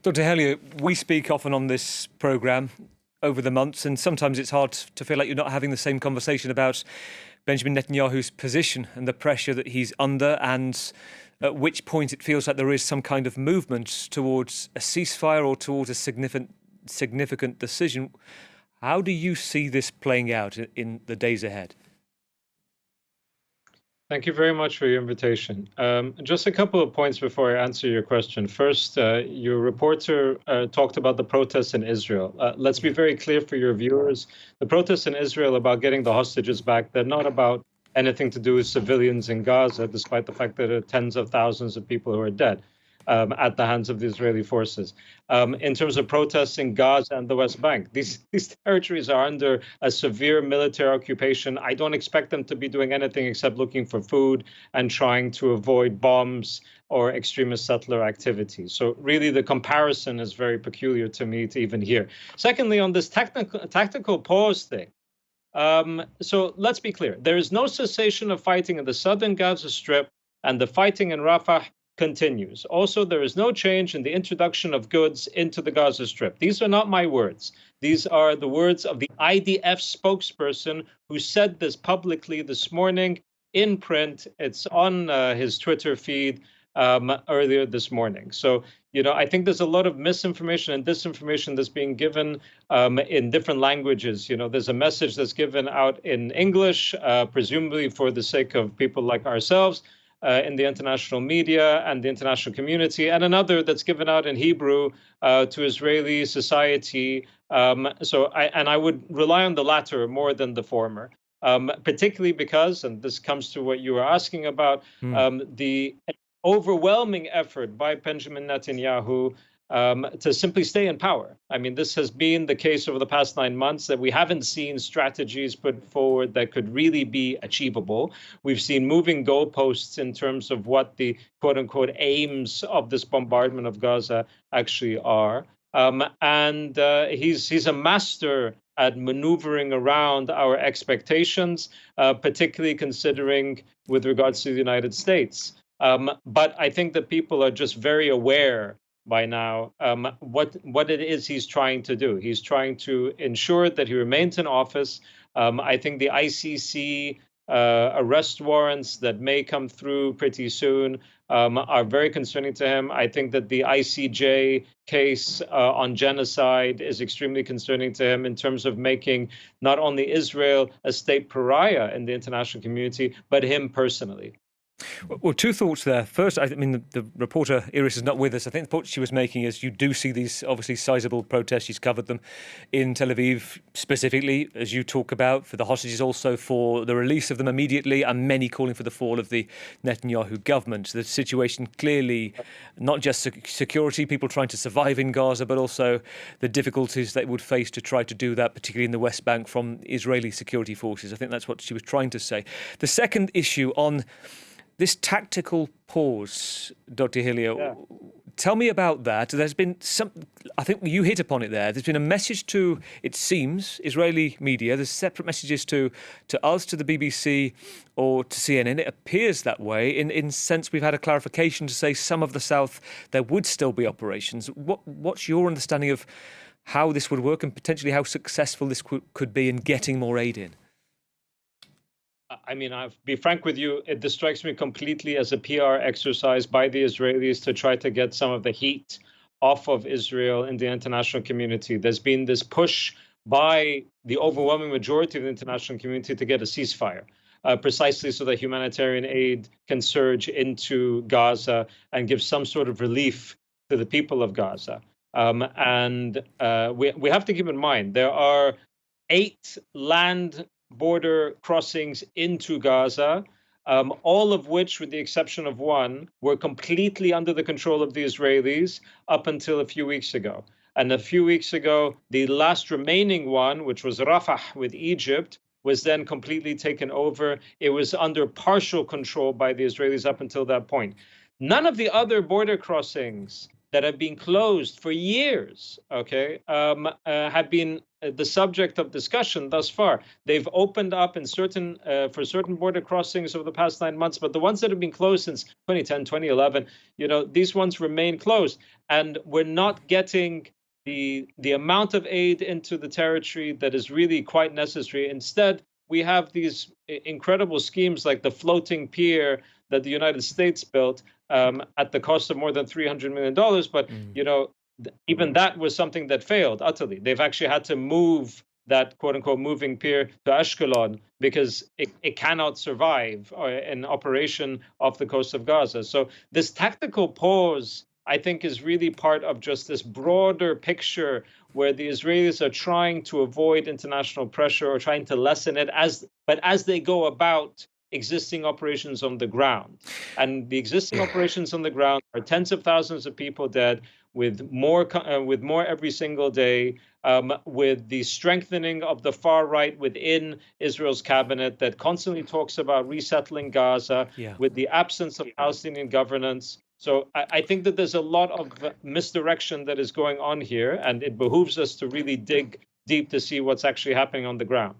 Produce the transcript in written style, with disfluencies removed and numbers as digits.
Dr. Hellyer, we speak often on this programme over the months, and sometimes it's hard to feel like you're not having the same conversation about Benjamin Netanyahu's position and the pressure that he's under, and at which point it feels like there is some kind of movement towards a ceasefire or towards a significant decision. How do you see this playing out in the days ahead? Thank you very much for your invitation. Just a couple of points before I answer your question. First, your reporter talked about the protests in Israel. Let's be very clear for your viewers. The protests in Israel about getting the hostages back, they're not about anything to do with civilians in Gaza, despite the fact that there are tens of thousands of people who are dead at the hands of the Israeli forces. In terms of protests in Gaza and the West Bank, these territories are under a severe military occupation. I don't expect them to be doing anything except looking for food and trying to avoid bombs or extremist settler activities. So really the comparison is very peculiar to me to even hear. Secondly, on this tactical pause thing, so let's be clear. There is no cessation of fighting in the southern Gaza Strip, and the fighting in Rafah continues. Also, there is no change in the introduction of goods into the Gaza Strip. These are not my words. These are the words of the IDF spokesperson who said this publicly this morning in print. It's on his Twitter feed earlier this morning. So, I think there's a lot of misinformation and disinformation that's being given in different languages. There's a message that's given out in English, presumably for the sake of people like ourselves, in the international media and the international community, and another that's given out in Hebrew to Israeli society. So I would rely on the latter more than the former, particularly because, and this comes to what you were asking about, the overwhelming effort by Benjamin Netanyahu to simply stay in power. I mean, this has been the case over the past 9 months, that we haven't seen strategies put forward that could really be achievable. We've seen moving goalposts in terms of what the quote unquote aims of this bombardment of Gaza actually are. And he's a master at maneuvering around our expectations, particularly considering with regards to the United States. But I think that people are just very aware by now what it is he's trying to do. He's trying to ensure that he remains in office. I think the ICC arrest warrants that may come through pretty soon are very concerning to him. I think that the ICJ case on genocide is extremely concerning to him in terms of making not only Israel a state pariah in the international community, but him personally. Well, two thoughts there. First, I mean, the reporter, Iris, is not with us. I think the point she was making is you do see these obviously sizable protests. She's covered them in Tel Aviv specifically, as you talk about, for the hostages, also for the release of them immediately, and many calling for the fall of the Netanyahu government. The situation clearly, not just security, people trying to survive in Gaza, but also the difficulties they would face to try to do that, particularly in the West Bank from Israeli security forces. I think that's what she was trying to say. The second issue on this tactical pause, Dr. Hellyer, tell me about that. There's been I think you hit upon it there. There's been a message to, it seems, Israeli media. There's separate messages to us, to the BBC or to CNN. It appears that way. In sense, we've had a clarification to say some of the south, there would still be operations. What's your understanding of how this would work and potentially how successful this could be in getting more aid in? I mean, I'll be frank with you, this strikes me completely as a PR exercise by the Israelis to try to get some of the heat off of Israel in the international community. There's been this push by the overwhelming majority of the international community to get a ceasefire, precisely so that humanitarian aid can surge into Gaza and give some sort of relief to the people of Gaza. And we have to keep in mind, there are 8 land border crossings into Gaza, all of which, with the exception of one, were completely under the control of the Israelis up until a few weeks ago. And a few weeks ago, the last remaining one, which was Rafah with Egypt, was then completely taken over. It was under partial control by the Israelis up until that point. None of the other border crossings that have been closed for years, have been the subject of discussion thus far. They've opened up in certain for certain border crossings over the past 9 months, but the ones that have been closed since 2010, 2011, these ones remain closed, and we're not getting the amount of aid into the territory that is really quite necessary. Instead, we have these incredible schemes like the floating pier that the United States built at the cost of more than $300 million. But, even that was something that failed utterly. They've actually had to move that quote unquote moving pier to Ashkelon because it cannot survive an operation off the coast of Gaza. So this tactical pause, I think, is really part of just this broader picture where the Israelis are trying to avoid international pressure or trying to lessen it but as they go about existing operations on the ground. And the existing operations on the ground are tens of thousands of people dead, with more every single day, with the strengthening of the far right within Israel's cabinet that constantly talks about resettling Gaza, with the absence of Palestinian governance. So I think that there's a lot of misdirection that is going on here, and it behooves us to really dig deep to see what's actually happening on the ground.